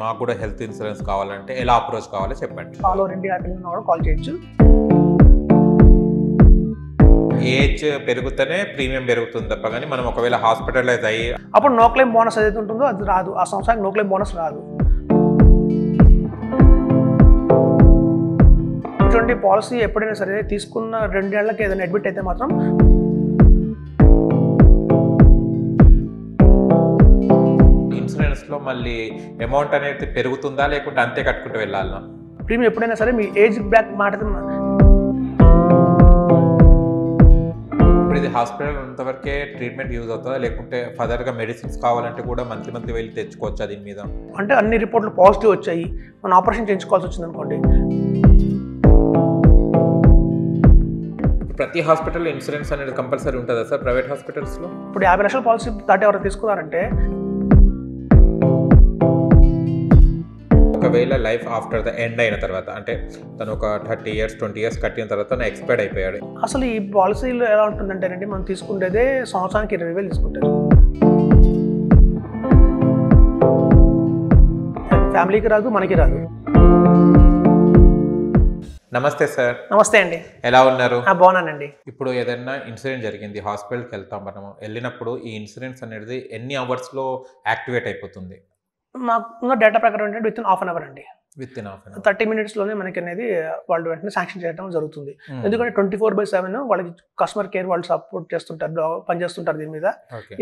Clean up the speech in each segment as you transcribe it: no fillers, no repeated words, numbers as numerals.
మాకు కూడా health insurance కావాలంటే ఎలా అప్రోచ్ కావాలో చెప్పండి. ఆల్ ఓవర్ ఇండియా కూడా కాల్ చేయొచ్చు. ఏజ్ పెరుగుతూనే ప్రీమియం పెరుగుతుంది తప్ప కానీ మనం ఒకవేళ హాస్పిటలైజ్ అయ్యి అప్పుడు నో క్లెయిమ్ బోనస్ ఏదైతే ఉంటుందో అది రాదు. ఆ సంవత్సరానికి నో క్లెయిమ్ బోనస్ రాదు. ఇటువంటి పాలసీ ఎప్పుడైనా సరే తీసుకున్న 2 ఏళ్లకి ఏదైనా అడ్మిట్ అయితే మాత్రం ఇన్సూరెన్స్లో మళ్ళీ అమౌంట్ అనేది పెరుగుతుందా లేకుంటే అంతే కట్టుకుంటూ వెళ్ళాలా? ప్రీమియం ఎప్పుడైనా సరే మీ ఏజ్ బ్యాక్ మాట. ఇది హాస్పిటల్ ఉన్నంతవరకే ట్రీట్మెంట్ యూజ్ అవుతుందా లేకుంటే ఫర్దర్గా మెడిసిన్స్ కావాలంటే కూడా మంత్లీ వెళ్ళి తెచ్చుకోవచ్చా దీని మీద? అంటే అన్ని రిపోర్ట్లు పాజిటివ్ వచ్చాయి, మనం ఆపరేషన్ చేయించుకోవాల్సి వచ్చింది అనుకోండి. ప్రతి హాస్పిటల్లో ఇన్సూరెన్స్ అనేది కంపల్సరీ ఉంటుందా సార్ ప్రైవేట్ హాస్పిటల్స్లో? ఇప్పుడు 50 లక్షల పాలసీ దాటి ఎవరు తీసుకున్నారంటే ఒకవేళ లైఫ్ ఆఫ్టర్ ద ఎండ్ అయిన తర్వాత అంటే తను ఒక 30 years 20 years కట్టిన తర్వాత తను ఎక్స్పైర్డ్ అయిపోయాడు. అసలు ఈ పాలసీలో ఎలా ఉంటుందంటేనండి, మనం తీసుకునేదే సంవత్సరానికి 20,000 తీసుకుంటారు. ఫ్యామిలీకి రాదు, మనకి రాదు. నమస్తే సార్. నమస్తే అండి. ఎలా ఉన్నారు? బాగున్నానండి. ఇప్పుడు ఏదైనా ఇన్సిడెంట్ జరిగింది, హాస్పిటల్కి వెళ్తాం, మనము వెళ్ళినప్పుడు ఈ ఇన్సూరెన్స్ అనేది ఎన్ని అవర్స్లో యాక్టివేట్ అయిపోతుంది? మాకున్న డేటా ప్రకారం ఏంటంటే within half an hour అండి. Within half an hour 30 minutesలోనే మనకి అనేది వాళ్ళు వెంటనే శాంక్షన్ చేయడం జరుగుతుంది. ఎందుకంటే 24/7 వాళ్ళకి కస్టమర్ కేర్ వాళ్ళు సపోర్ట్ చేస్తుంటారు, పనిచేస్తుంటారు దీని మీద.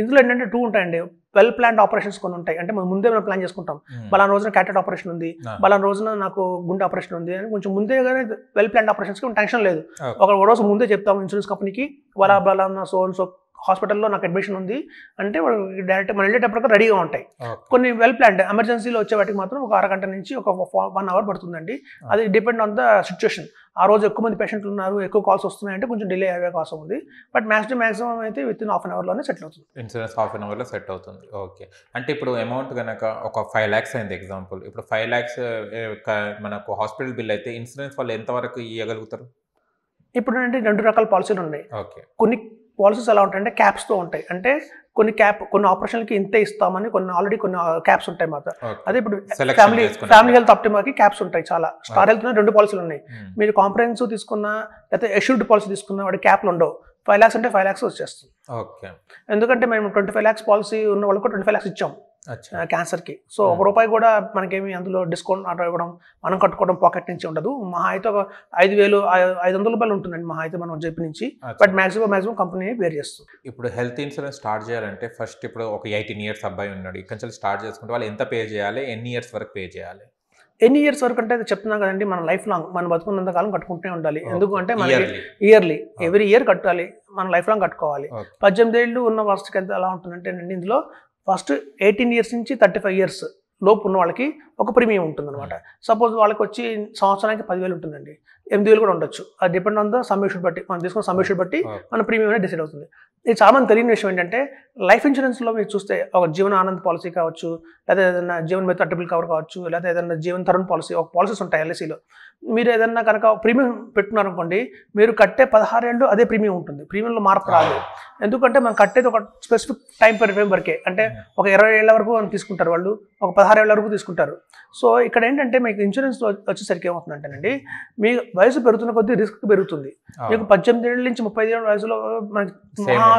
ఇందులో ఏంటంటే 2 ఉంటాయండి. వెల్ ప్లాన్డ్ ఆపరేషన్స్ కొన్ని ఉంటాయి. అంటే మనం ముందే మనం ప్లాన్ చేసుకుంటాం. బలానా రోజున క్యాటెట్ ఆపరేషన్ ఉంది, బలానా రోజున నాకు గుండె ఆపరేషన్ ఉంది అని కొంచెం ముందే కానీ వెల్ ప్లాన్డ్ ఆపరేషన్స్కి టెన్షన్ లేదు. ఒక రోజు ముందే చెప్తాము ఇన్సూరెన్స్ కంపెనీకి, బలానా సో హాస్పిటల్లో నాకు అడ్మిషన్ ఉంది అంటే వాళ్ళు డైరెక్ట్ మనం వెళ్ళేటప్పటికి రెడీగా ఉంటాయి. కొన్ని వెల్ ప్లాన్డ్ ఎమర్జెన్సీలో వచ్చే వాటికి మాత్రం ఒక అరగంట నుంచి ఒక 1 hour పడుతుందండి. అది డిపెండ్ ఆన్ ద సిచ్యువేషన్. ఆ రోజు ఎక్కువ మంది పేషెంట్లు ఉన్నారు, ఎక్కువ కాల్స్ వస్తున్నాయంటే కొంచెం డిలే అయ్యే అవకాశం ఉంది. బట్ మాక్సిమం అయితే విత్ ఇన్ హాఫ్ అన్ అవర్లోనే సెటిల్ అవుతుంది. ఇన్సూరెన్స్ హాఫ్ అన్ అవర్లో సెట్ అవుతుంది. ఓకే. అంటే ఇప్పుడు అమౌంట్ కనుక ఒక 5 lakhs అయింది ఎగ్జాంపుల్. ఇప్పుడు 5 lakhs మనకు హాస్పిటల్ బిల్ అయితే ఇన్సూరెన్స్ వాళ్ళు ఎంతవరకు ఇవ్వగలుగుతారు? ఇప్పుడు అంటే 2 రకాల పాలసీలు ఉన్నాయి. ఓకే. కొన్ని పాలసీస్ ఎలా ఉంటాయంటే క్యాప్స్తో ఉంటాయి. అంటే కొన్ని ఆపరేషన్లకి ఇంతే ఇస్తామని ఆల్రెడీ కొన్ని క్యాప్స్ ఉంటాయి మాట. అదే ఇప్పుడు ఫ్యామిలీ హెల్త్ ఆప్టిమాకి క్యాప్స్ ఉంటాయి చాలా. స్టార్ హెల్త్ 2 పాలసీలు ఉన్నాయి. మీరు కాంప్రహెన్సివ్ తీసుకున్నా లేకపోతే ఎష్యూర్డ్ పాలసీ తీసుకున్నా వాడి క్యాప్లు ఉండవు. 5 lakhs అంటే 5 lakhs వచ్చేస్తుంది. ఓకే. ఎందుకంటే మేము 25 lakhs పాలసీ ఉన్న వాళ్ళకి 25 lakhs ఇచ్చాం క్యాన్సర్కి. సో ₹1 కూడా మనకేమి అందులో డిస్కౌంట్ అట్లా ఇవ్వడం, మనం కట్టుకోవడం పాకెట్ నుంచి ఉండదు. మహా అయితే ఒక ₹5,500 ఉంటుందండి మహా అయితే మనం జేపీ నుంచి. బట్ మాక్సిమం కంపెనీ వేర్ చేస్తుంది. ఇప్పుడు హెల్త్ ఇన్సూరెన్స్ స్టార్ట్ చేయాలంటే ఫస్ట్ ఇప్పుడు ఒక 18 years అబ్బాయి ఉన్నాడు, ఇక్కడ నుంచి స్టార్ట్ చేసుకుంటే వాళ్ళు ఎంత పే చేయాలి, ఎన్ని ఇయర్స్ వరకు పే చేయాలి? ఎన్ని ఇయర్స్ వరకు అంటే చెప్తున్నాం కదండి, మన లైఫ్ లాంగ్ మనం బతుకున్నంత కాలం కట్టుకుంటూనే ఉండాలి. ఎందుకంటే మనకి ఇయర్లీ ఎవ్రీ ఇయర్ కట్టాలి, మన లైఫ్ లాంగ్ కట్టుకోవాలి. 18 ఏళ్ళు ఉన్న వర్స్ట్కి ఎంత ఎలా ఉంటుందంటే ఇందులో ఫస్ట్ 18 years నుంచి 35 years లోపు ఉన్న వాళ్ళకి ఒక ప్రీమియం ఉంటుంది అనమాట. సపోజ్ వాళ్ళకి వచ్చి సంవత్సరానికి 10,000 ఉంటుందండి, 8,000 కూడా ఉండొచ్చు. అది డిపెండ్ ఆన్ ద సమ్మిషన్ బట్టి, మనం తీసుకున్న సమ్మిషన్ బట్టి మన ప్రీమియం అనేది డిసైడ్ అవుతుంది. ఇది చాలా మంది తెలియని విషయం ఏంటంటే లైఫ్ ఇన్సూరెన్స్లో మీరు చూస్తే ఒక జీవన ఆనంద్ పాలసీ కావచ్చు, లేదా ఏదైనా జీవన్ మిత్ర ట్రిపుల్ కవర్ కావచ్చు, లేదా ఏదైనా జీవన్ తరుణ్ పాలసీ, ఒక పాలసీస్ ఉంటాయి ఎల్ఐసీలో. మీరు ఏదన్నా కనుక ప్రీమియం పెట్టుకున్నారనుకోండి, మీరు కట్టే 16 ఏళ్ళు అదే ప్రీమియం ఉంటుంది. ప్రీమియంలో మార్పు రాదు. ఎందుకంటే మనం కట్టేది ఒక స్పెసిఫిక్ టైం వరకే. అంటే ఒక 20 ఏళ్ళ వరకు తీసుకుంటారు వాళ్ళు, ఒక 16 ఏళ్ళ వరకు తీసుకుంటారు. సో ఇక్కడ ఏంటంటే మీకు ఇన్సూరెన్స్ వచ్చేసరికి ఏమవుతుందంటేనండి, మీ వయసు పెరుగుతున్న కొద్దీ రిస్క్ పెరుగుతుంది. మీకు 18 ఏళ్ళ నుంచి 35 ఏళ్ళ వయసులో మనకి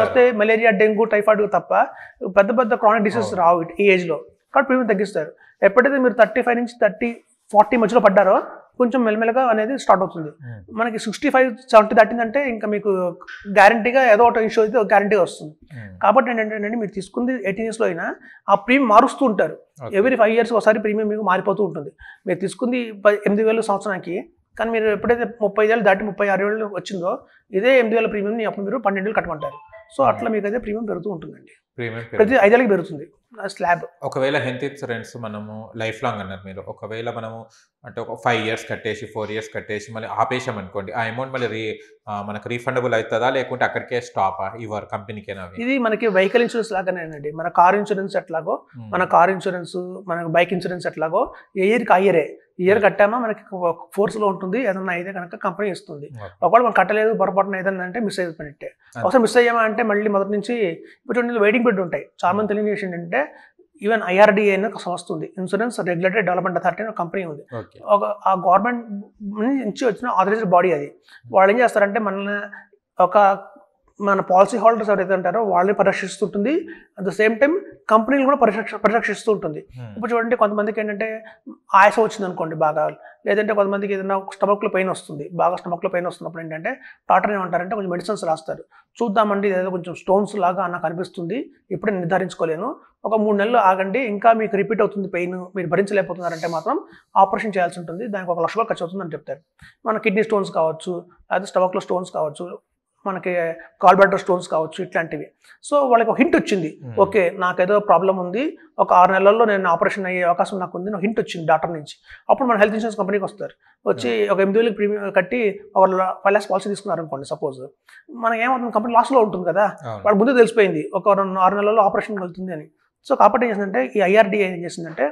వస్తే మలేరియా, డెంగ్యూ, టైఫాయిడ్ తప్ప పెద్ద క్రానిక్ డిసీజెస్ రావు ఈ ఏజ్లో. కాబట్టి ప్రీమియం తగ్గిస్తారు. ఎప్పుడైతే మీరు 35 నుంచి 40 మధ్యలో పడ్డారో కొంచెం మెల్లమెల్లగా అనేది స్టార్ట్ అవుతుంది. మనకి 65-70 దాటిందంటే ఇంకా మీకు గ్యారంటీగా ఏదో ఒకటి ఇష్యూ అయితే గ్యారంటీగా వస్తుంది. కాబట్టి ఏంటంటే మీరు తీసుకుంది 18 yearsలో అయినా ఆ ప్రీమియం మారుస్తూ ఉంటారు. ఎవ్రీ 5 years ఒకసారి ప్రీమియం మీకు మారిపోతూ ఉంటుంది. మీరు తీసుకుంది 8,000 సంవత్సరానికి, కానీ మీరు ఎప్పుడైతే 35 ఏళ్ళు దాటి 36 ఏళ్ళు వచ్చిందో ఇదే 8,000 ప్రీమియం అప్పుడు మీరు 12 ఏళ్ళు కట్టమంటారు. సో అట్లా మీకు అయితే ప్రీమియం పెరుగుతూ ఉంటుందండి. ప్రతి 5 ఏళ్ళకి పెరుగుతుంది స్లాబ్. ఒకవేళ హెల్త్ ఇన్సూరెన్స్ మనము లైఫ్ లాంగ్ అన్నారు మీరు, ఒకవేళ మనము అంటే ఒక 5 years కట్టేసి 4 years కట్టేసి మళ్ళీ ఆపేసాం అనుకోండి, ఆ అమౌంట్ మళ్ళీ మనకు రీఫండబుల్ అవుతుందా లేకుంటే అక్కడికే స్టాపా ఇవ్వరు కంపెనీకేనా? ఇది మనకి వెహికల్ ఇన్సూరెన్స్ లాగానేనండి. మన కార్ ఇన్సూరెన్స్ ఎట్లాగో, మన కార్ ఇన్సూరెన్స్, మన బైక్ ఇన్సూరెన్స్ ఎట్లాగో ఇయర్కి ఇయర్ కట్టామా మనకి ఫోర్స్లో ఉంటుంది. ఏదన్నా అయితే కనుక కంపెనీ ఇస్తుంది. ఒకవేళ మనం కట్టలేదు, పొరపాటున ఏదన్నా అంటే మిస్ అయిపోయినట్టే. ఒకసారి మిస్ అయ్యామా అంటే మళ్ళీ మొదటి నుంచి ఇప్పుడు వెయిటింగ్ పీరియడ్ ఉంటాయి. చాలా మంది తెలియని విషయం ఏంటంటే ఈవెన్ IRDA అనే ఒక సంస్థ ఉంది, ఇన్సూరెన్స్ రెగ్యులేటరీ డెవలప్మెంట్ అథారిటీ అనే కంపెనీ ఉంది. ఆ గవర్నమెంట్ నుంచి వచ్చిన ఆథరైజ్డ్ బాడీ అది. వాళ్ళు ఏం చేస్తారంటే మన పాలసీ హోల్డర్స్ ఎవరైతే ఉంటారో వాళ్ళని పరిరక్షిస్తుంటుంది, అట్ ద సేమ్ టైం కంపెనీలు కూడా పరిరక్షిస్తూ ఉంటుంది. ఇప్పుడు చూడండి, కొంతమందికి ఏంటంటే ఆయాసం వచ్చింది అనుకోండి బాగా, లేదంటే కొంతమందికి ఏదైనా స్టమక్లో పెయిన్ వస్తుంది, బాగా స్టమక్లో పెయిన్ వస్తున్నప్పుడు ఏంటంటే డాక్టర్ ఏమంటారంటే కొంచెం మెడిసిన్స్ రాస్తారు. చూద్దామండి, ఏదో కొంచెం స్టోన్స్ లాగా నాకు అనిపిస్తుంది, ఇప్పుడే నిర్ధారించుకోలేను, ఒక 3 నెలలు ఆగండి, ఇంకా మీకు రిపీట్ అవుతుంది పెయిన్, మీరు భరించలేకపోతున్నారంటే మాత్రం ఆపరేషన్ చేయాల్సి ఉంటుంది, దానికి 1 లక్ష రూపాయలు ఖర్చు అవుతుంది అని చెప్తారు. మన కిడ్నీ స్టోన్స్ కావచ్చు, లేదా స్టమక్లో స్టోన్స్ కావచ్చు, మనకి కాల్ బ్లాడర్ స్టోన్స్ కావచ్చు, ఇట్లాంటివి. సో వాళ్ళకి ఒక హింట్ వచ్చింది, ఓకే నాకేదో ప్రాబ్లం ఉంది, ఒక 6 నెలల్లో నేను ఆపరేషన్ అయ్యే అవకాశం నాకు ఉంది, నాకు హింట్ వచ్చింది డాక్టర్ నుంచి. అప్పుడు మన హెల్త్ ఇన్సూరెన్స్ కంపెనీకి వస్తారు, వచ్చి ఒక 8,000 ప్రీమియం కట్టి ఒక 5 lakhs పాలసీ తీసుకున్నారు అనుకోండి సపోజ్, మనకి ఏమవుతుంది, కంపెనీ లాస్లో ఉంటుంది కదా, వాళ్ళకి ముందు తెలిసిపోయింది ఒక 6 నెలల్లో ఆపరేషన్ వెళ్తుంది అని. సో కాబట్టి ఏం చేసిందంటే ఈ IRDA ఏం చేసిందంటే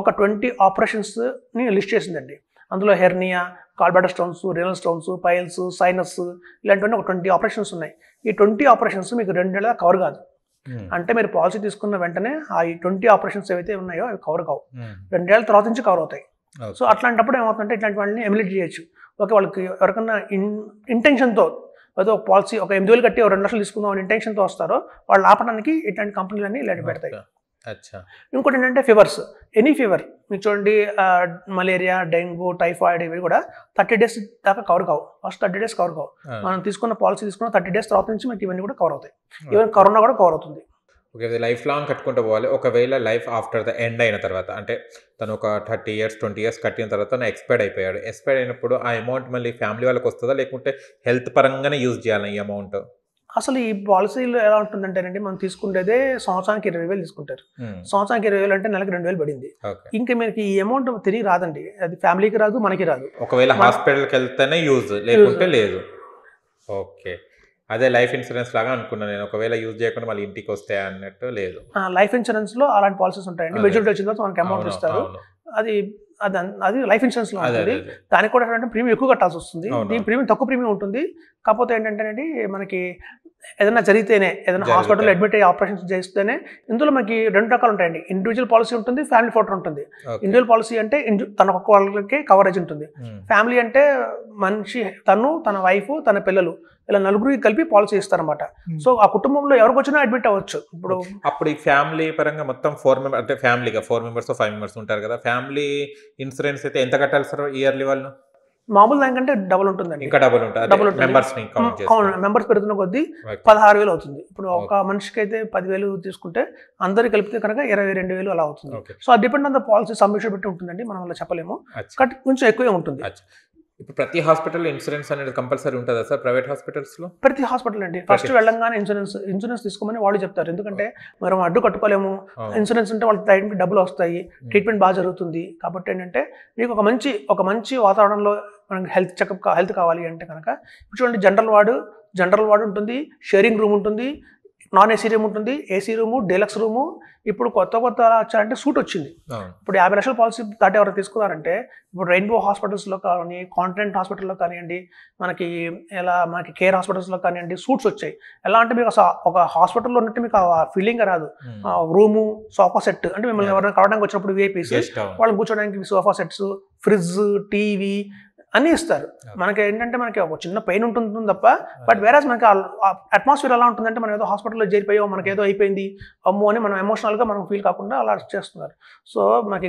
ఒక 20 ఆపరేషన్స్ని లిస్ట్ చేసిందండి. అందులో hernia, call bladder stones, renal stones, piles, sinus, ఇలాంటివన్నీ ఒక 20 ఆపరేషన్స్ ఉన్నాయి. ఈ 20 ఆపరేషన్స్ మీకు 2 నెలల కవర్ కాదు. అంటే మీరు పాలసీ తీసుకున్న వెంటనే ఆ 20 ఆపరేషన్స్ ఏవైతే ఉన్నాయో అవి కవర్ కావు, 2 నెలల తర్వాత నుంచి కవర్ అవుతాయి. సో అట్లాంటప్పుడు ఏమవుతుందంటే ఇట్లాంటి వాళ్ళని ఎమ్యులేట్ చేయొచ్చు. ఓకే, వాళ్ళకి ఎవరికన్నా ఇంటెన్షన్తో ఏదో ఒక పాలసీ ఒక 8,000 కట్టి 2 లక్షలు తీసుకుందాం అని ఇంటెన్షన్తో వస్తారో వాళ్ళు ఆపడానికి ఇట్లాంటి కంపెనీలన్నీ ఇలాంటి పెడతాయి. ఇంకోటి ఏంటంటే ఫీవర్స్, ఎనీ ఫీవర్ మీకు చూడండి, మలేరియా, డెంగ్యూ, టైఫాయిడ్, ఇవి కూడా 30 days దాకా కవర్ కావు. ఫస్ట్ 30 days కవర్ కావు. మనం తీసుకున్న పాలసీ తీసుకున్న 30 days తర్వాత నుంచి మీకు ఇవన్నీ కూడా కవర్ అవుతాయి. ఈవెన్ కరోనా కూడా కవర్ అవుతుంది. ఓకే, లైఫ్ లాంగ్ కట్టుకుంటూ పోవాలి. ఒకవేళ లైఫ్ ఆఫ్టర్ ద ఎండ్ అయిన తర్వాత, అంటే తను ఒక 30 years 20 years కట్టిన తర్వాత తను ఎక్స్పైర్డ్ అయిపోయాడు, ఎక్స్పైర్డ్ అయినప్పుడు ఆ అమౌంట్ మళ్ళీ ఫ్యామిలీ వాళ్ళకి వస్తుందా, లేకుంటే హెల్త్ పరంగానే యూజ్ చేయాలి ఈ అమౌంట్? అసలు ఈ పాలసీలో ఎలా ఉంటుందంటేనండి, మనం తీసుకునేదే సంవత్సరానికి 20,000 తీసుకుంటారు. సంవత్సరానికి 20,000 అంటే నెలకు 2,000 పడింది. ఇంకా మీకు ఈ అమౌంట్ తిరిగి రాదండి, అది ఫ్యామిలీకి రాదు, మనకి రాదు. ఒకవేళ హాస్పిటల్కి వెళ్తేనే యూజ్, లేకుంటే లేదు. ఓకే, అదే లైఫ్ ఇన్సూరెన్స్ లాగా అనుకున్నాను నేను, ఒకవేళ యూజ్ చేయకుండా మళ్ళీ ఇంటికి వస్తాయి అన్నట్టు లేదు. లైఫ్ ఇన్సూరెన్స్ లో అలాంటి పాలసీస్ ఉంటాయండి. మెచ్యూరిటీ వచ్చిన తర్వాత మనకి అమౌంట్ ఇస్తారు, అది లైఫ్ ఇన్సూరెన్స్ లో ఉంటుంది. దానికి కూడా ఏంటంటే ప్రీమియం ఎక్కువ కట్టాల్సి వస్తుంది, దీని ప్రీమియం తక్కువ ప్రీమియం ఉంటుంది. కాకపోతే ఏంటంటే మనకి ఏదైనా జరిగితేనే, ఏదైనా హాస్పిటల్లో అడ్మిట్ అయ్యి ఆపరేషన్స్ చేస్తేనే, ఇందులో మనకి 2 రకాలు ఉంటాయండి. ఇండివిజువల్ పాలసీ ఉంటుంది, ఫ్యామిలీ ఫ్లోటర్ ఉంటుంది. ఇండివిజువల్ పాలసీ అంటే తన ఒక్క వాళ్ళకి కవరేజ్ ఉంటుంది. ఫ్యామిలీ అంటే మనిషి, తన వైఫ్, తన పిల్లలు, ఇలా 4 కలిపి పాలసీ ఇస్తారన్నమాట. సో ఆ కుటుంబంలో ఎవరికి వచ్చినా అడ్మిట్ అవ్వచ్చు. అప్పుడు ఈ ఫ్యామిలీ పరంగా మొత్తం 4 members, అంటే ఫ్యామిలీగా 4 members 5 members ఉంటారు కదా, ఫ్యామిలీ ఇన్సూరెన్స్ అయితే ఎంత కట్టాలి సార్ ఇయర్లీ వాళ్ళు? మామూలు దానికంటే డబుల్ ఉంటుందండి, ఇంకా డబుల్ ఉంటుంది. మెంబర్స్ పెరుగుతున్న కొద్దీ 16,000 అవుతుంది. ఇప్పుడు ఒక మనిషికి అయితే 10,000 తీసుకుంటే అందరికి కలిపితే కనుక 22,000 అలా అవుతుంది. సో అది depend on the policy submission బట్టి ఉంటుందండి, మనం అలా చెప్పలేము, బట్ కొంచెం ఎక్కువే ఉంటుంది. ఇప్పుడు ప్రతి హాస్పిటల్ ఇన్సూరెన్స్ అనేది కంపల్సరీ ఉంటుందా సార్? ప్రైవేట్ హాస్పిటల్స్ లో ప్రతి హాస్పిటల్ అండి ఫస్ట్ వెళ్ళంగానే ఇన్సూరెన్స్ తీసుకోమని వాళ్ళు చెప్తారు. ఎందుకంటే మనం అడ్డు కట్టుకోలేము, ఇన్సూరెన్స్ ఉంటే వాళ్ళకి టైంకి డబ్బులు వస్తాయి, ట్రీట్మెంట్ బాగా జరుగుతుంది. కాబట్టి ఏంటంటే మీకు ఒక మంచి వాతావరణంలో మనకి హెల్త్ కావాలి అంటే కనుక చూడండి, జనరల్ వార్డు ఉంటుంది, షేరింగ్ రూమ్ ఉంటుంది, నాన్ ఏసీ రూమ్ ఉంటుంది, ఏసీ రూము, డీలక్స్ రూము. ఇప్పుడు కొత్త వచ్చారంటే సూట్ వచ్చింది. ఇప్పుడు 50 లక్షల పాలసీ దాటి ఎవరు తీసుకున్నారంటే, ఇప్పుడు రెయిన్బో హాస్పిటల్స్లో కానీ, కాంటినెంట్ హాస్పిటల్లో కానివ్వండి, మనకి కేర్ హాస్పిటల్స్లో కానివ్వండి, సూట్స్ వచ్చాయి. ఎలా అంటే మీకు ఒక హాస్పిటల్లో ఉన్నట్టు మీకు ఆ ఫీలింగ్ రాదు. రూము, సోఫా సెట్, అంటే మిమ్మల్ని ఎవరైనా కావడానికి వచ్చినప్పుడు విఐపీస్ వాళ్ళని కూర్చోడానికి సోఫా సెట్స్, ఫ్రిడ్జ్, టీవీ అన్నీ ఇస్తారు. మనకి ఏంటంటే మనకి ఒక చిన్న పెయిన్ ఉంటుంది తప్ప, బట్ వేరే మనకి అట్మాస్ఫియర్ ఎలా ఉంటుందంటే మనం ఏదో హాస్పిటల్లో చేరిపోయో మనకి ఏదో అయిపోయింది అమ్మో అని మనం ఎమోషనల్గా మనం ఫీల్ కాకుండా అలా చేస్తున్నారు. సో మనకి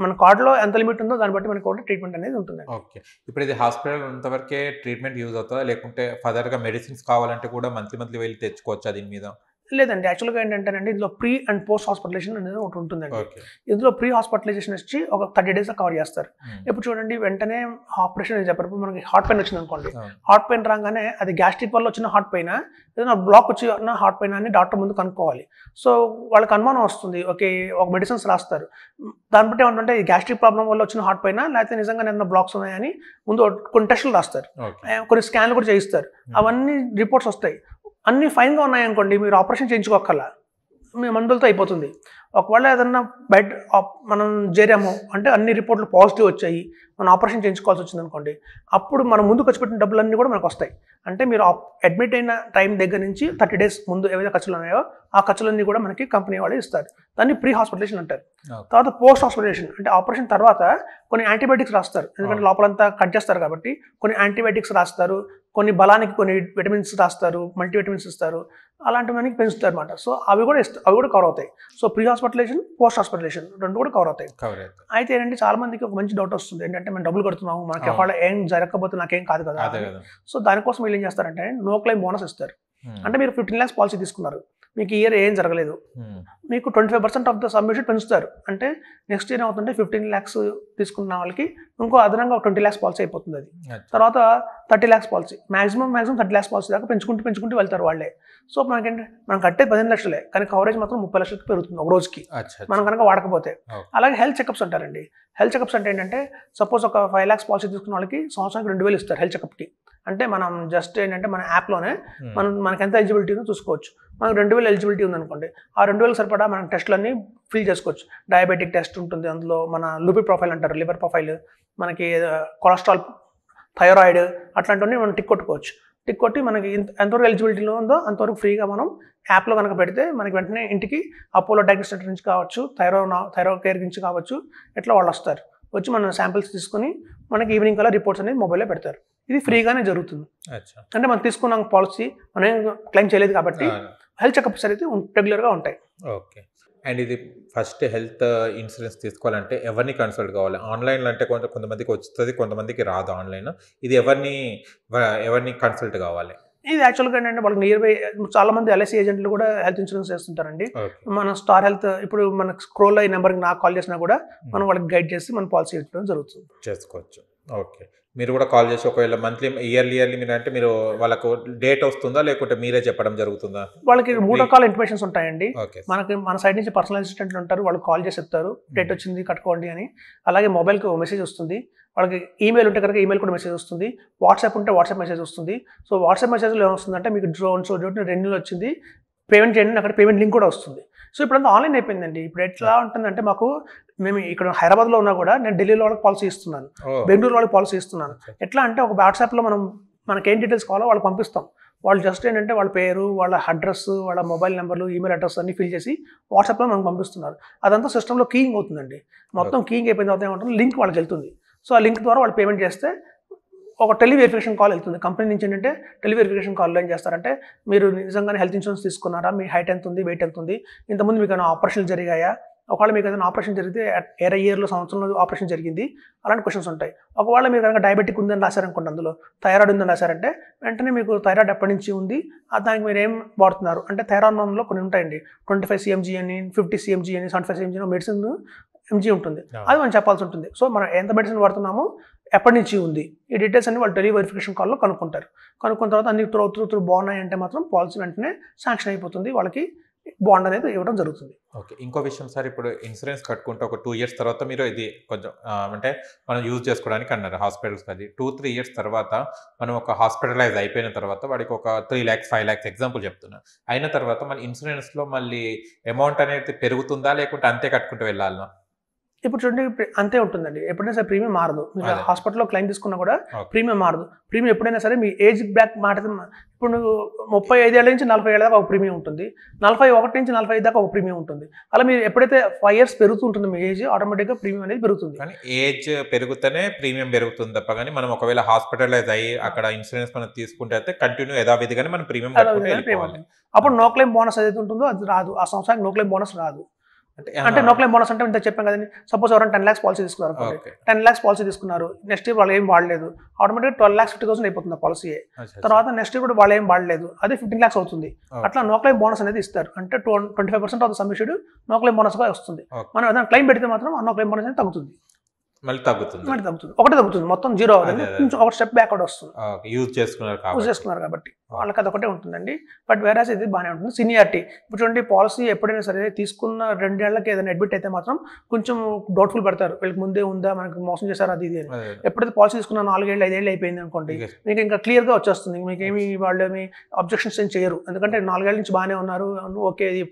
మన కార్డులో ఎంత లిమిట్ ఉందో దాన్ని బట్టి మనకి కూడా ట్రీట్మెంట్ అనేది ఉంటుంది. ఓకే, ఇప్పుడు ఇది హాస్పిటల్ ఉన్నంతవరకే ట్రీట్మెంట్ యూజ్ అవుతుందా, లేకుంటే ఫర్దర్గా మెడిసిన్స్ కావాలంటే కూడా మంత్లీ వెళ్ళి తెచ్చుకోవచ్చా దీని మీద? లేదండి, యాక్చువల్గా ఏంటంటే ఇందులో ప్రీ అండ్ పోస్ట్ హాస్పిటలైజేషన్ అనేది ఒకటి ఉంటుందండి. ఇందులో ప్రీ హాస్పిటలైజేషన్ వచ్చి ఒక 30 days కవర్ చేస్తారు. ఇప్పుడు చూడండి, వెంటనే ఆపరేషన్ చెప్పారు. ఇప్పుడు మనకి హార్ట్ పెయిన్ వచ్చింది అనుకోండి, హార్ట్ పెయిన్ రాగానే అది గ్యాస్ట్రిక్ వల్ల వచ్చిన హార్ట్ పెయిన్, ఏదైనా బ్లాక్ వచ్చి హార్ట్ పెయిన్ అని డాక్టర్ ముందు కనుక్కోవాలి. సో వాళ్ళకి అనుమానం వస్తుంది, ఓకే ఒక మెడిసిన్స్ రాస్తారు, దాన్ని బట్టి ఏమంటే గ్యాస్ట్రిక్ ప్రాబ్లం వల్ల వచ్చిన హార్ట్ పెయిన్, లేకపోతే నిజంగా ఏదైనా బ్లాక్స్ ఉన్నాయని ముందు కొన్ని టెస్టులు రాస్తారు, కొన్ని స్కాన్లు కూడా చేయిస్తారు. అవన్నీ రిపోర్ట్స్ వస్తాయి. అన్ని ఫైన్గా ఉన్నాయనుకోండి, మీరు ఆపరేషన్ చేయించుకోకల్లా, మందులతో అయిపోతుంది. ఒకవేళ ఏదన్నా బయట మనం చేరాము అంటే అన్ని రిపోర్ట్లు పాజిటివ్ వచ్చాయి, మనం ఆపరేషన్ చేయించుకోవాల్సి వచ్చింది అనుకోండి, అప్పుడు మనం ముందు ఖర్చు పెట్టిన డబ్బులన్నీ కూడా మనకు వస్తాయి. అంటే మీరు అడ్మిట్ అయిన టైం దగ్గర నుంచి 30 days ముందు ఏవైతే ఖర్చులు ఉన్నాయో ఆ ఖర్చులన్నీ కూడా మనకి కంపెనీ వాళ్ళు ఇస్తారు. దాన్ని ప్రీ హాస్పిటలేషన్ అంటారు. తర్వాత పోస్ట్ హాస్పిటలేషన్ అంటే ఆపరేషన్ తర్వాత కొన్ని యాంటీబయాటిక్స్ రాస్తారు, ఎందుకంటే లోపలంతా కట్ చేస్తారు కాబట్టి కొన్ని యాంటీబయాటిక్స్ రాస్తారు, కొన్ని బలానికి కొన్ని విటమిన్స్ రాస్తారు, మల్టీవిటమిన్స్ ఇస్తారు, అలాంటివన్నీ పెంచుతారు అనమాట. సో అవి కూడా కవర్ అవుతాయి. So pre hospitalisation, post hospitalisation రెండు కూడా కవర్ అవుతాయి. అయితే ఏంటంటే చాలా మందికి ఒక మంచి డౌట్ వస్తుంది, ఏంటంటే మేము డబ్బులు కడుతున్నాము, మనకి ఒకవేళ ఏం జరగకపోతే నాకేం కాదు కదా. సో దానికోసం వీళ్ళు ఏం చేస్తారంటే నో క్లెయిమ్ బోనస్ ఇస్తారు. అంటే మీరు 15 lakhs పాలసీ తీసుకున్నారు, మీకు ఇయర్ ఏం జరగలేదు, మీకు 25% ఆఫ్ ద సబ్మిషన్ పెంచుతారు. అంటే నెక్స్ట్ ఇయర్ అవుతుంటే 15 lakhs తీసుకున్న వాళ్ళకి ఇంకో అదనంగా 20 lakhs పాలసీ అయిపోతుంది. అది తర్వాత 30 lakhs policy, maximum 30 lakhs policy దాకా పెంచుకుంటూ వెళ్తారు వాళ్ళే. సో మనకేంటి మనం కట్టే 15 లక్షలే, కానీ కవరేజ్ మాత్రం 30 లక్షలకి పెరుగుతుంది ఒక రోజుకి మనం కనుక వాడకపోతే. అలాగే హెల్త్ చెకప్స్ అంటారండి. హెల్త్ చెకప్స్ అంటే ఏంటంటే సపోజ్ ఒక 5 lakhs పాలసీ తీసుకున్న వాళ్ళకి సంవత్సరానికి 2,000 ఇస్తారు హెల్త్ చెకప్కి. అంటే మనం జస్ట్ ఏంటంటే మన యాప్లోనే మనకి ఎంత ఎలిజిబిలిటీ ఉందో చూసుకోవచ్చు. మనకు 2,000 ఎలిజిబిలిటీ ఉందనుకోండి, ఆ 2,000 సరిపడా మనం టెస్టులన్నీ ఫిల్ చేసుకోవచ్చు. డయాబెటిక్ టెస్ట్ ఉంటుంది అందులో, మన లిపిడ్ ప్రొఫైల్ అంటారు, లివర్ ప్రొఫైల్, మనకి కొలెస్ట్రాల్, థైరాయిడ్, అట్లాంటివన్నీ మనం టిక్ కొట్టుకోవచ్చు. టిక్ కొట్టి మనకి ఎంతవరకు ఎలిజిబిలిటీలో ఉందో అంతవరకు ఫ్రీగా మనం యాప్లో కనుక పెడితే మనకి వెంటనే ఇంటికి అపోలో డయాగ్నోస్టిక్ సెంటర్ నుంచి కావచ్చు, థైరో కేర్ నుంచి కావచ్చు, ఇట్లా వాళ్ళు వస్తారు, వచ్చి మన శాంపిల్స్ తీసుకుని మనకి ఈవినింగ్ కల్లా రిపోర్ట్స్ అనేది మొబైల్లో పెడతారు. ఇది ఫ్రీగానే జరుగుతుంది. అంటే మనం తీసుకున్న పాలసీ మనం క్లెయిమ్ చేయలేదు కాబట్టి హెల్త్ చెకప్స్ అయితే రెగ్యులర్గా ఉంటాయి. ఓకే. అండ్ ఇది ఫస్ట్ హెల్త్ ఇన్సూరెన్స్ తీసుకోవాలంటే ఎవరిని కన్సల్ట్ కావాలి? ఆన్లైన్లో అంటే కొంతమందికి వస్తుంది, కొంతమందికి రాదు ఆన్లైన్. ఇది ఎవరిని కన్సల్ట్ కావాలి? ఇది యాక్చువల్గా ఏంటంటే వాళ్ళకి నియర్ బై చాలా మంది ఎల్ఐసి ఏజెంట్లు కూడా హెల్త్ ఇన్సూరెన్స్ చేస్తుంటారండి. మన స్టార్ హెల్త్ ఇప్పుడు మన స్క్రోల్ అయ్యే నెంబర్కి నాకు కాల్ చేసినా కూడా మనం వాళ్ళకి గైడ్ చేసి మన పాలసీ ఇవ్వడం జరుగుతుంది. చేసుకోవచ్చు. ఓకే. మీరు కూడా కాల్ చేసి ఒకవేళ మంత్లీ ఇయర్లీ మీరు అంటే మీరు వాళ్ళకు డేట్ వస్తుందా, లేకుంటే మీరే చెప్పడం జరుగుతుందా? వాళ్ళకి 3 రకాల ఇన్ఫర్మేషన్స్ ఉంటాయండి. మన సైడ్ నుంచి పర్సనల్ అసిస్టెంట్లు ఉంటారు, వాళ్ళు కాల్ చేసి చెప్తారు డేట్ వచ్చింది కట్టుకోండి అని. అలాగే మొబైల్కి మెసేజ్ వస్తుంది, వాళ్ళకి ఈమెయిల్ ఉంటే కనుక ఈమెయిల్ కూడా మెసేజ్ వస్తుంది, వాట్సాప్ ఉంటే వాట్సాప్ మెసేజ్ వస్తుంది. సో వాట్సాప్ మెసేజ్లో ఏమొస్తుందంటే మీకు రెన్యూల్ వచ్చింది, పేమెంట్ చేయండి, అక్కడ పేమెంట్ లింక్ కూడా వస్తుంది. సో ఇప్పుడంతా ఆన్లైన్ అయిపోయిందండి. ఇప్పుడు ఎట్లా ఉంటుందంటే మేము ఇక్కడ హైదరాబాద్లో ఉన్నా కూడా నేను ఢిల్లీలో వాళ్ళకి పాలసీ ఇస్తున్నాను, బెంగళూరు వాళ్ళకి పాలసీ ఇస్తున్నాను. ఎట్లా అంటే ఒక వాట్సాప్లో మనకి ఏం డీటెయిల్స్ కావాలో వాళ్ళకి పంపిస్తాం. వాళ్ళు జస్ట్ ఏంటంటే వాళ్ళ పేరు, వాళ్ళ అడ్రస్, వాళ్ళ మొబైల్ నెంబర్లు, ఈమెయిల్ అడ్రస్ అన్ని ఫిల్ చేసి వాట్సాప్లో మనకు పంపిస్తున్నారు. అదంతా సిస్టంలో కీయింగ్ అవుతుందండి. మొత్తం కీయింగ్ అయిపోయిన తర్వాత ఏమంటుంది, లింక్ వాళ్ళకి వెళ్తుంది. సో ఆ లింక్ ద్వారా వాళ్ళు పేమెంట్ చేస్తే ఒక టెలివెరిఫికేషన్ కాల్ వెళ్తుంది. కంపెనీ నుంచి ఏంటంటే టెలివెరిఫికేషన్ కాల్లో ఏం చేస్తారంటే మీరు నిజంగానే హెల్త్ ఇన్సూరెన్స్ తీసుకున్నారా, మీ హైట్ ఎంత ఉంది, వెయిట్ ఎంత ఉంది, ఇంతకుముందు మీకు ఏమైనా ఆపరేషన్లు జరిగాయా, ఒకవేళ మీకు ఏదైనా ఆపరేషన్ జరిగితే ఇయర్లో సంవత్సరంలో ఆపరేషన్ జరిగింది, అలాంటి క్వశ్చన్స్ ఉంటాయి. ఒకవేళ మీరు కనుక డయాబెటిక్ ఉందని రాశారనుకోండి, అందులో థైరాయిడ్ ఉందని రాశారంటే వెంటనే మీకు థైరాయిడ్ ఎప్పటి నుంచి ఉంది, దానికి మీరు ఏం వాడుతున్నారు అంటే థైరాయిడ్లో కొన్ని ఉంటాయండి, 25 cmg అని, 50 cmg అని, 75 cmg మెడిసిన్ ఎంజీ ఉంటుంది, అది మనం చెప్పాల్సి ఉంటుంది. సో మనం ఎంత మెడిసిన్ వాడుతున్నామో, ఎప్పటి నుంచి ఉంది, ఈ డీటెయిల్స్ అన్ని వాళ్ళు టెలివెరిఫికేషన్ కాల్లో కనుక్కుంటారు. కనుక్కున్న తర్వాత అన్ని త్రూ బాగున్నాయి అంటే మాత్రం పాలసీ వెంటనే శాంక్షన్ అయిపోతుంది, వాళ్ళకి బాండ్ అనేది ఇవ్వడం జరుగుతుంది. ఓకే. ఇంకో విషయం సార్, ఇప్పుడు ఇన్సూరెన్స్ కట్టుకుంటే ఒక 2 years తర్వాత మీరు ఇది కొంచెం అంటే మనం యూజ్ చేసుకోవడానికి అన్నారు హాస్పిటల్స్కి, అది 2-3 years తర్వాత మనం ఒక హాస్పిటలైజ్ అయిపోయిన తర్వాత వాడికి ఒక 3 lakhs 5 lakhs ఎగ్జాంపుల్ చెప్తున్నా అయిన తర్వాత మన ఇన్సూరెన్స్లో మళ్ళీ అమౌంట్ అనేది పెరుగుతుందా, లేకుంటే అంతే కట్టుకుంటూ వెళ్ళాలా? ఇప్పుడు చూడండి, అంతే ఉంటుందండి. ఎప్పుడైనా సరే ప్రీమియం మారదు. మీరు హాస్పిటల్లో క్లెయిమ్ తీసుకున్నా కూడా ప్రీమియం మారదు. ప్రీమియం ఎప్పుడైనా సరే మీ ఏజ్ బ్యాక్ మాట, ఇప్పుడు 35 ఏళ్ళ నుంచి 40 ఏళ్ళ దాకా ఒక ప్రీమియం ఉంటుంది, 41 నుంచి 45 దాకా ఒక ప్రీమియం ఉంటుంది. అలా మీరు ఎప్పుడైతే 5 years పెరుగుతుంటుంది మీ ఏజ్, ఆటోమేటిక్గా ప్రీమియం అనేది పెరుగుతుంది. కానీ ఏజ్ పెరుగుతూనే ప్రీమియం పెరుగుతుంది తప్ప, కానీ మనం ఒకవేళ హాస్పిటలైజ్ అయ్యి అక్కడ ఇన్సూరెన్స్ మనం తీసుకుంటే అయితే కంటిన్యూ యథావిధిగానే మనం ప్రీమియం కట్టుకుంటే అప్పుడు నో క్లెయిమ్ బోనస్ ఏదైతే ఉంటుందో అది రాదు. ఆ సంవత్సరానికి నో క్లెయిమ్ బోనస్ రాదు. అంటే నో క్లెయిమ్ బోనస్ అంటే ఇంత చెప్పాం కదండి, సపోజ్ ఎవరైనా 10 lakhs పాలసీ తీసుకున్నారు, 10 lakhs పాలసీ తీసుకున్నారు, నెక్స్ట్ ఇయర్ వాళ్ళు ఏం వాడలేదు, ఆటోమేటిక్గా 12,50,000 అయిపోతుంది ఆ పాలసీ. తర్వాత నెక్స్ట్ ఇయర్ కూడా వాళ్ళు ఏం వాడలేదు, అదే 15 lakhs అవుతుంది. అట్లా నో క్లెయిమ్ బోనస్ అనేది ఇస్తారు. అంటే 25% of the submission no claim బోనస్గా వస్తుంది. మనం ఏదైనా క్లెయిమ్ పెడితే మాత్రం ఆ నో క్లెయిమ్ బోనస్ అనేది తగ్గుతుంది. మళ్ళీ తగ్గుతుంది. ఒకటే తగ్గుతుంది, మొత్తం జీరో అవుతుంది, కొంచెం ఒక స్టెప్ బ్యాక్వర్డ్ వస్తుంది. యూజ్ చేసుకున్నారు కాబట్టి వాళ్ళకి అదొకటే ఉంటుందండి. బట్ వేరేస్ ఇది బాగానే ఉంటుంది. సీనియారిటీ ఇప్పుడు చూడండి, పాలసీ ఎప్పుడైనా సరే తీసుకున్న 2 ఏళ్లకి ఏదైనా అడ్మిట్ అయితే మాత్రం కొంచెం డౌట్ఫుల్ పెడతారు, వీళ్ళకి ముందే ఉందా, మనకి మోసం చేశారు అది ఇది అని. ఎప్పుడైతే పాలసీ తీసుకున్న 4 ఏళ్ళు 5 ఏళ్ళు అయిపోయింది అనుకోండి, మీకు ఇంకా క్లియర్గా వచ్చేస్తుంది, మీకేమి వాళ్ళు ఏమి అబ్జెక్షన్స్ ఏం చేయరు. ఎందుకంటే 4 ఏళ్ళ నుంచి బాగానే ఉన్నారు, ఓకే ఇది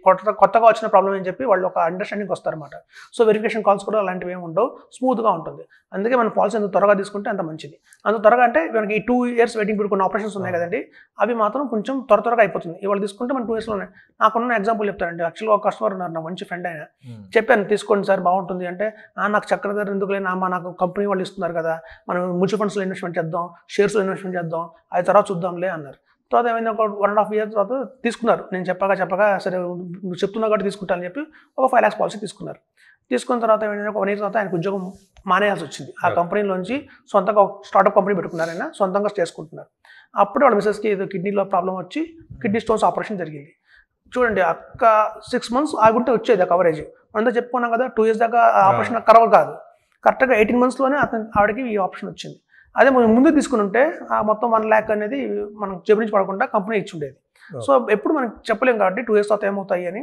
కొత్తగా వచ్చిన ప్రాబ్లం అని చెప్పి వాళ్ళు ఒక అండర్స్టాండింగ్ వస్తారన్నమాట. సో వెరిఫికేషన్ కాల్స్ కూడా అలాంటివి ఏమి ఉండవు, స్మూత్గా ఉంటుంది. అందుకే మన పాలసీ ఎంత త్వరగా తీసుకుంటే అంత మంచిది. అంత త్వరగా అంటే మనకి 2 years వెయిటింగ్ పీరియడ్ కొన్ని ఆపరేషన్స్ ఉన్నాయి కదండి, అవి మాత్రం కొంచెం త్వరగా అయిపోతుంది. ఇవాళ తీసుకుంటే మన 2 yearsలోనే. నాకున్న ఎగ్జాంపుల్ చెప్తానండి. యాక్చువల్గా ఒక కస్టమర్ ఉన్నారు, నా మంచి ఫ్రెండ్ అయినా, చెప్పాను తీసుకోండి సార్ బాగుంటుంది అంటే, నాకు చక్రధర్ ఎందుకు లేనా, నాకు కంపెనీ వాళ్ళు ఇస్తున్నారు కదా, మనం మ్యూచువల్ ఫండ్స్లో ఇన్వెస్ట్మెంట్ చేద్దాం, షేర్స్లో ఇన్వెస్ట్మెంట్ చేద్దాం, అది తర్వాత చూద్దాంలే అన్నారు. తర్వాత ఏమైనా ఒక 1.5 years తర్వాత తీసుకున్నారు. నేను చెప్పగా సరే నువ్వు చెప్తున్నా కాబట్టి తీసుకుంటానని చెప్పి ఒక 5 lakhs పాలసీ తీసుకున్నారు. తీసుకున్న తర్వాత ఏమైనా ఒక 1 year తర్వాత ఆయనకు ఉద్యోగం మానేయాల్సి వచ్చింది. ఆ కంపెనీలోంచి సొంతంగా ఒక స్టార్ట్అప్ కంపెనీ పెట్టుకున్నారు, ఆయన సొంతంగా చేసుకుంటున్నారు. అప్పుడు వాళ్ళ మిసెస్కి ఏదో కిడ్నీలో ప్రాబ్లం వచ్చి కిడ్నీ స్టోన్స్ ఆపరేషన్ జరిగింది. చూడండి, 6 months ఆగుంటే వచ్చేది ఆ కవరేజ్. అంతా చెప్పుకున్నాం కదా, 2 years దాకా ఆపరేషన్ కవర్ కాదు. కరెక్ట్గా 18 monthsలోనే ఆవిడకి ఈ ఆప్షన్ వచ్చింది. అదే మనం ముందు తీసుకుని ఉంటే ఆ మొత్తం 1 lakh అనేది మనం జేబు నుంచి పడకుండా కంపెనీ ఇచ్చి ఉండేది. సో ఎప్పుడు మనం చెప్పలేం కాబట్టి 2 years తర్వాత ఏమవుతాయి అని.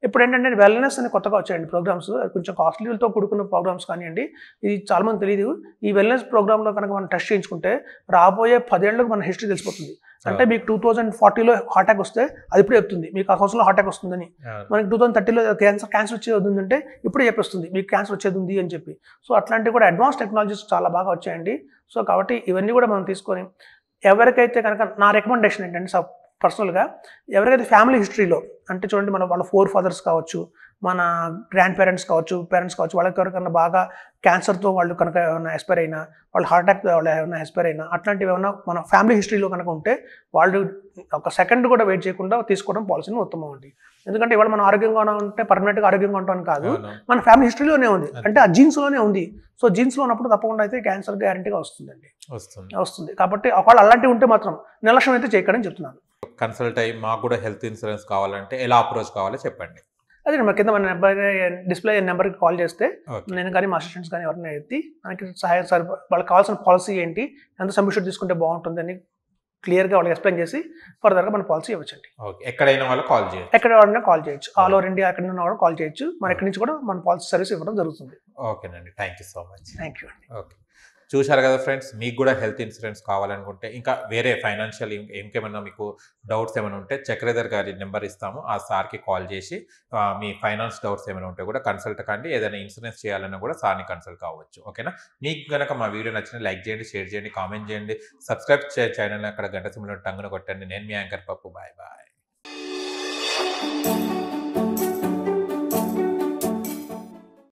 ఇప్పుడు ఏంటంటే వెల్నెస్ అని కొత్తగా వచ్చాయండి ప్రోగ్రామ్స్, కొంచెం కాస్ట్లీతో కూడుకున్న ప్రోగ్రామ్స్ కానివ్వండి. ఇది చాలా మంది తెలియదు. ఈ వెల్నెస్ ప్రోగ్రామ్లో కనుక మనం టెస్ట్ చేయించుకుంటే రాబోయే 10 ఏళ్ళకు మన హిస్టరీ తెలిసిపోతుంది. అంటే మీకు 2040లో హార్ట్ అటాక్ వస్తే అది ఇప్పుడే చెప్తుంది మీకు ఆ సంవత్సరంలో హార్ట్ అటాక్ వస్తుందని. మనకి 2030లో క్యాన్సర్ వచ్చేది ఉందంటే ఇప్పుడే చెప్పేస్తుంది మీకు క్యాన్సర్ వచ్చేది ఉంది అని చెప్పి. సో అట్లాంటివి కూడా అడ్వాన్స్ టెక్నాలజీస్ చాలా బాగా వచ్చాయండి. సో కాబట్టి ఇవన్నీ కూడా మనం తీసుకొని ఎవరికైతే కనుక నా రికమెండేషన్ ఏంటంటే పర్సనల్గా ఎవరికైతే ఫ్యామిలీ హిస్టరీలో అంటే చూడండి, వాళ్ళ 4 fathers కావచ్చు, మన గ్రాండ్ పేరెంట్స్ కావచ్చు, పేరెంట్స్ కావచ్చు, వాళ్ళకి ఎవరికన్నా బాగా క్యాన్సర్తో వాళ్ళు కనుక ఏమైనా ఎక్స్పైర్ అయినా, వాళ్ళు హార్ట్ అటాక్ వాళ్ళు ఏమైనా ఎక్స్పైర్ అయినా, అట్లాంటివి ఏమైనా మన ఫ్యామిలీ హిస్టరీలో కనుక ఉంటే వాళ్ళు ఒక సెకండ్ కూడా వెయిట్ చేయకుండా తీసుకోవడం పాలసీని ఉత్తమం అండి. ఎందుకంటే ఇవాళ మనం ఆరోగ్యంగా ఉంటే పర్మనెంట్గా ఆరోగ్యంగా ఉంటామని కాదు, మన ఫ్యామిలీ హిస్టరీలోనే ఉంది, అంటే ఆ జీన్స్లోనే ఉంది. సో జీన్స్లో ఉన్నప్పుడు తప్పకుండా అయితే క్యాన్సర్ గ్యారంటీగా వస్తుందండి, వస్తుంది. కాబట్టి ఒకవేళ అలాంటివి ఉంటే మాత్రం నిర్లక్ష్యం అయితే చేయకండి చెప్తున్నాను. కన్సల్ట్ అయ్యి మాకు కూడా హెల్త్ ఇన్సూరెన్స్ కావాలంటే ఎలా అప్రోచ్ కావాలో చెప్పండి. అదే మన కింద మన నెంబర్ డిస్ప్లే నెంబర్కి కాల్ చేస్తే నేను కానీ మా అసిస్టెంట్స్ కానీ ఎవరైనా ఎత్తి మనకి సహాయం సార్ వాళ్ళకి కావాల్సిన పాలసీ ఏంటి, ఎంత సబ్మిషన్ తీసుకుంటే బాగుంటుంది అని క్లియర్గా వాళ్ళకి ఎక్స్ప్లెయిన్ చేసి ఫర్దర్గా మన పాలసీ ఇవ్వచ్చండి. ఎక్కడైనా వాళ్ళు కాల్ చేయొచ్చు, ఎక్కడైనా కాల్ చేయొచ్చు, ఆల్ ఓవర్ ఇండియా ఎక్కడైనా వాళ్ళు కాల్ చేయొచ్చు. మన ఎక్కడి నుంచి కూడా మన పాలసీ సర్వీస్ ఇవ్వడం జరుగుతుంది. ఓకేనండి, thank you so much. Thank you అండి. ఓకే, చూశారు కదా ఫ్రెండ్స్, మీకు కూడా హెల్త్ ఇన్సూరెన్స్ కావాలనుకుంటే ఇంకా వేరే ఫైనాన్షియల్ ఇంకేమైనా మీకు డౌట్స్ ఏమైనా ఉంటే చక్రధర్ గారి నెంబర్ ఇస్తాము, ఆ సార్కి కాల్ చేసి మీ ఫైనాన్స్ డౌట్స్ ఏమైనా ఉంటే కూడా కన్సల్ట్ కండి. ఏదైనా ఇన్సూరెన్స్ చేయాలన్నా కూడా సార్ని కన్సల్ట్ కావచ్చు. ఓకేనా? మీకు కనుక మా వీడియో నచ్చిన లైక్ చేయండి, షేర్ చేయండి, కామెంట్ చేయండి, సబ్స్క్రైబ్ ఛానల్ అక్కడ గంట సింబల్ టంగున కొట్టండి. నేను మీ యాంకర్ పప్పు. Bye bye.